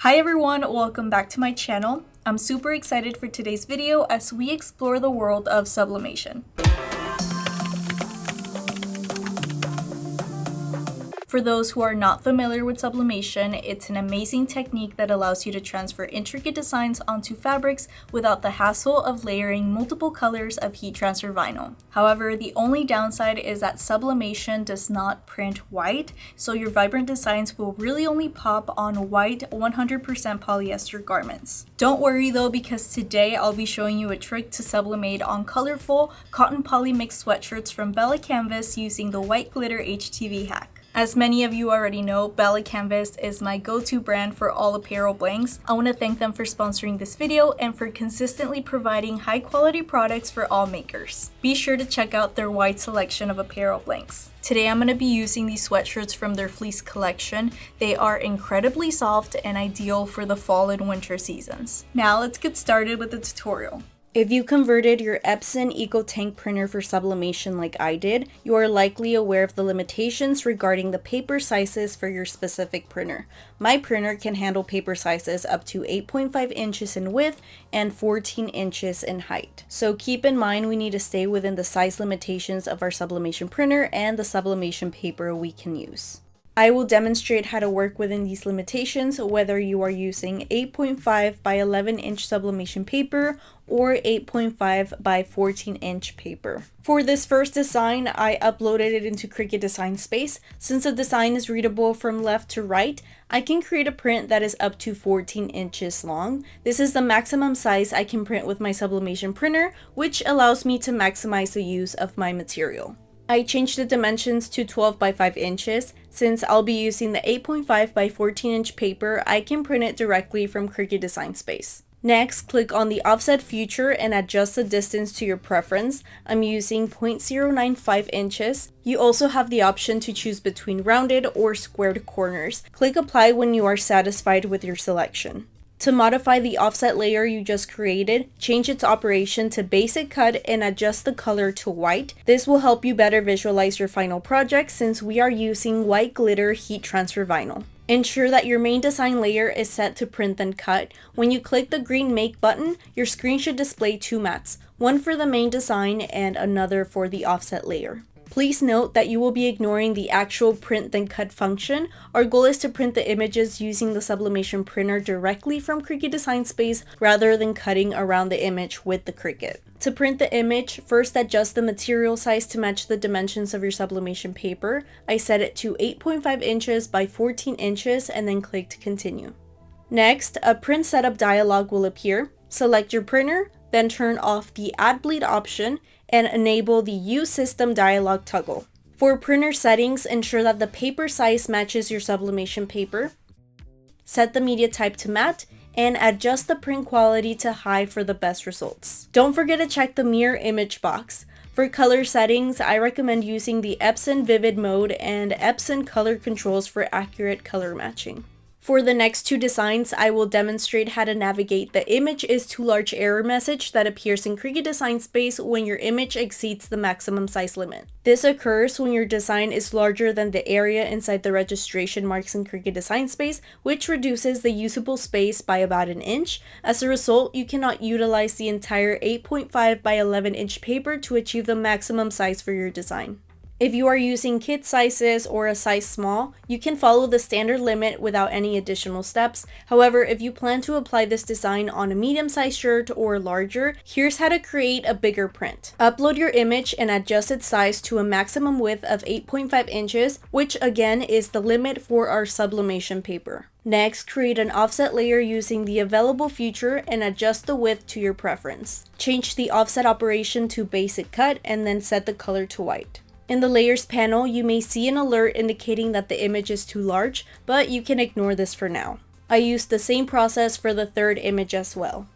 Hi everyone, welcome back to my channel. I'm super excited for today's video as we explore the world of sublimation. For those who are not familiar with sublimation, it's an amazing technique that allows you to transfer intricate designs onto fabrics without the hassle of layering multiple colors of heat transfer vinyl. However, the only downside is that sublimation does not print white, so your vibrant designs will really only pop on white 100% polyester garments. Don't worry though, because today I'll be showing you a trick to sublimate on colorful cotton poly mixed sweatshirts from BELLA+CANVAS using the white glitter HTV hack. As many of you already know, BELLA+CANVAS is my go-to brand for all apparel blanks. I want to thank them for sponsoring this video and for consistently providing high-quality products for all makers. Be sure to check out their wide selection of apparel blanks. Today I'm going to be using these sweatshirts from their fleece collection. They are incredibly soft and ideal for the fall and winter seasons. Now let's get started with the tutorial. If you converted your Epson EcoTank printer for sublimation like I did, you are likely aware of the limitations regarding the paper sizes for your specific printer. My printer can handle paper sizes up to 8.5 inches in width and 14 inches in height. So keep in mind we need to stay within the size limitations of our sublimation printer and the sublimation paper we can use. I will demonstrate how to work within these limitations, whether you are using 8.5 by 11 inch sublimation paper or 8.5 by 14 inch paper. For this first design, I uploaded it into Cricut Design Space. Since the design is readable from left to right, I can create a print that is up to 14 inches long. This is the maximum size I can print with my sublimation printer, which allows me to maximize the use of my material. I changed the dimensions to 12 by 5 inches. Since I'll be using the 8.5 by 14 inch paper, I can print it directly from Cricut Design Space. Next, click on the offset feature and adjust the distance to your preference. I'm using 0.095 inches. You also have the option to choose between rounded or squared corners. Click apply when you are satisfied with your selection. To modify the offset layer you just created, change its operation to basic cut and adjust the color to white. This will help you better visualize your final project since we are using white glitter heat transfer vinyl. Ensure that your main design layer is set to print then cut. When you click the green make button, your screen should display two mats, one for the main design and another for the offset layer. Please note that you will be ignoring the actual print then cut function. Our goal is to print the images using the sublimation printer directly from Cricut Design Space rather than cutting around the image with the Cricut. To print the image, first adjust the material size to match the dimensions of your sublimation paper. I set it to 8.5 inches by 14 inches and then click to continue. Next, a print setup dialog will appear. Select your printer, then turn off the Add Bleed option and enable the Use System dialog toggle. For printer settings, ensure that the paper size matches your sublimation paper. Set the media type to matte and adjust the print quality to high for the best results. Don't forget to check the mirror image box. For color settings, I recommend using the Epson Vivid mode and Epson color controls for accurate color matching. For the next two designs, I will demonstrate how to navigate the image is too large error message that appears in Cricut Design Space when your image exceeds the maximum size limit. This occurs when your design is larger than the area inside the registration marks in Cricut Design Space, which reduces the usable space by about an inch. As a result, you cannot utilize the entire 8.5 by 11 inch paper to achieve the maximum size for your design. If you are using kit sizes or a size small, you can follow the standard limit without any additional steps. However, if you plan to apply this design on a medium-sized shirt or larger, here's how to create a bigger print. Upload your image and adjust its size to a maximum width of 8.5 inches, which again is the limit for our sublimation paper. Next, create an offset layer using the available feature and adjust the width to your preference. Change the offset operation to basic cut and then set the color to white. In the Layers panel, you may see an alert indicating that the image is too large, but you can ignore this for now. I used the same process for the third image as well.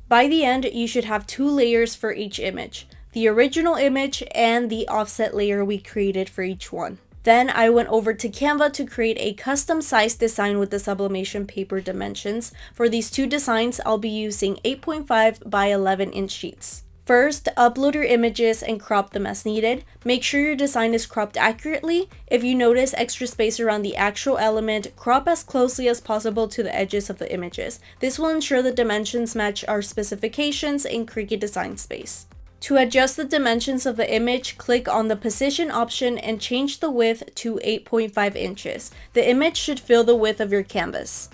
By the end, you should have two layers for each image, the original image and the offset layer we created for each one. Then I went over to Canva to create a custom size design with the sublimation paper dimensions. For these two designs, I'll be using 8.5 by 11 inch sheets. First, upload your images and crop them as needed. Make sure your design is cropped accurately. If you notice extra space around the actual element, crop as closely as possible to the edges of the images. This will ensure the dimensions match our specifications in Cricut Design Space. To adjust the dimensions of the image, click on the position option and change the width to 8.5 inches. The image should fill the width of your canvas.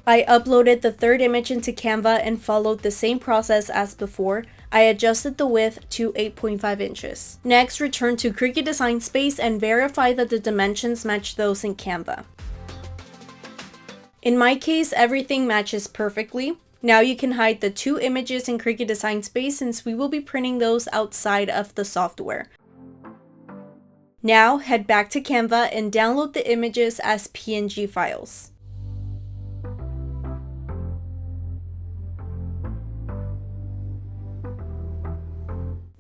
I uploaded the third image into Canva and followed the same process as before. I adjusted the width to 8.5 inches. Next, return to Cricut Design Space and verify that the dimensions match those in Canva. In my case, everything matches perfectly. Now you can hide the two images in Cricut Design Space since we will be printing those outside of the software. Now head back to Canva and download the images as PNG files.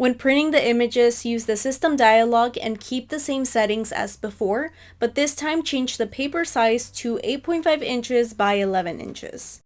When printing the images, use the system dialog and keep the same settings as before, but this time change the paper size to 8.5 inches by 11 inches.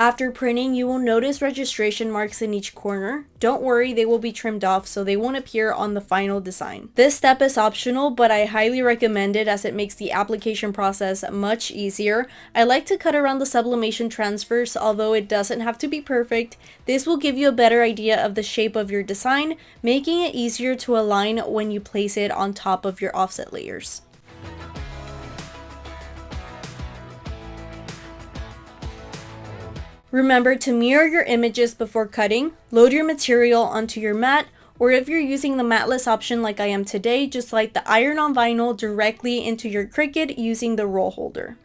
After printing, you will notice registration marks in each corner. Don't worry, they will be trimmed off so they won't appear on the final design. This step is optional, but I highly recommend it as it makes the application process much easier. I like to cut around the sublimation transfers, although it doesn't have to be perfect. This will give you a better idea of the shape of your design, making it easier to align when you place it on top of your offset layers. Remember to mirror your images before cutting. Load your material onto your mat, or if you're using the matless option like I am today, just slide the iron-on vinyl directly into your Cricut using the roll holder.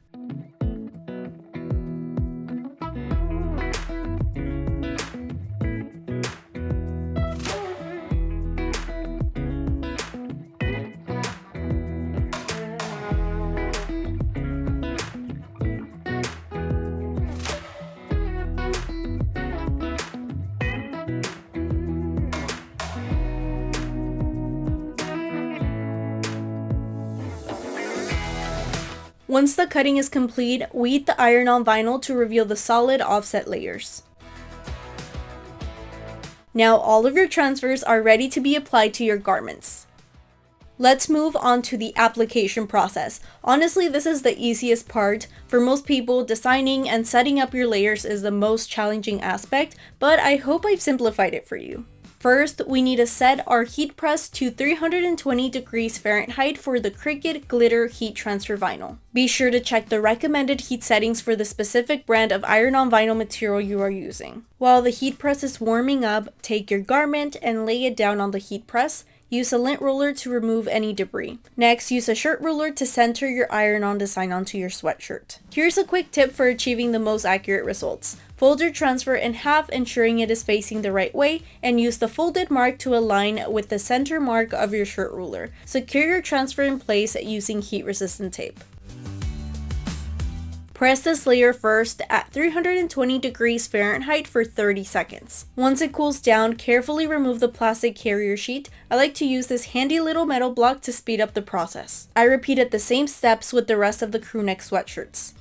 Once the cutting is complete, weed the iron-on vinyl to reveal the solid offset layers. Now all of your transfers are ready to be applied to your garments. Let's move on to the application process. Honestly, this is the easiest part. For most people, designing and setting up your layers is the most challenging aspect, but I hope I've simplified it for you. First, we need to set our heat press to 320 degrees Fahrenheit for the Cricut Glitter Heat Transfer Vinyl. Be sure to check the recommended heat settings for the specific brand of iron-on vinyl material you are using. While the heat press is warming up, take your garment and lay it down on the heat press. Use a lint roller to remove any debris. Next, use a shirt ruler to center your iron-on design onto your sweatshirt. Here's a quick tip for achieving the most accurate results. Fold your transfer in half, ensuring it is facing the right way, and use the folded mark to align with the center mark of your shirt ruler. Secure your transfer in place using heat-resistant tape. Press this layer first at 320 degrees Fahrenheit for 30 seconds. Once it cools down, carefully remove the plastic carrier sheet. I like to use this handy little metal block to speed up the process. I repeated the same steps with the rest of the Crewneck sweatshirts.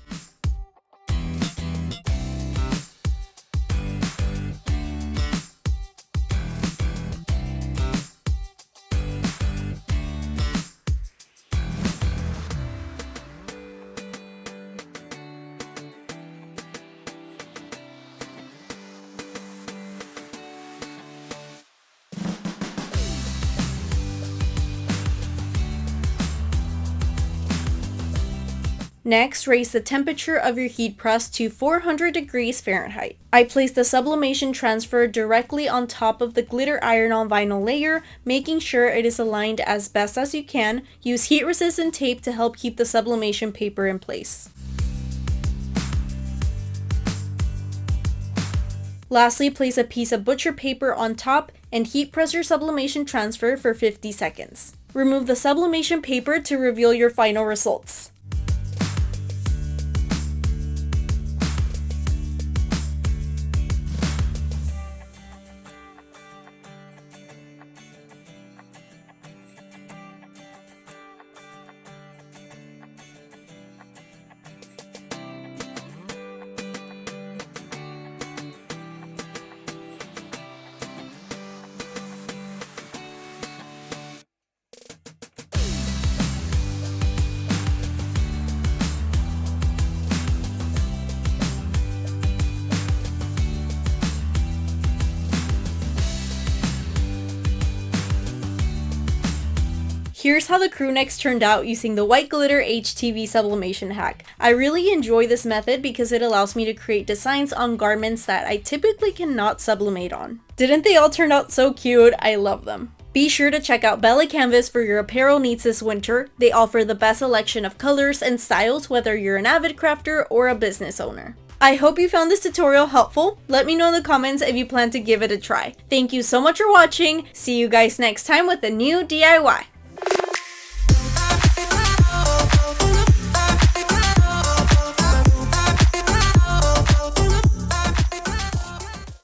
Next, raise the temperature of your heat press to 400 degrees Fahrenheit. I place the sublimation transfer directly on top of the glitter iron-on vinyl layer, making sure it is aligned as best as you can. Use heat-resistant tape to help keep the sublimation paper in place. Lastly, place a piece of butcher paper on top and heat press your sublimation transfer for 50 seconds. Remove the sublimation paper to reveal your final results. Here's how the crew necks turned out using the white glitter HTV sublimation hack. I really enjoy this method because it allows me to create designs on garments that I typically cannot sublimate on. Didn't they all turn out so cute? I love them. Be sure to check out BELLA+CANVAS for your apparel needs this winter. They offer the best selection of colors and styles whether you're an avid crafter or a business owner. I hope you found this tutorial helpful. Let me know in the comments if you plan to give it a try. Thank you so much for watching. See you guys next time with a new DIY.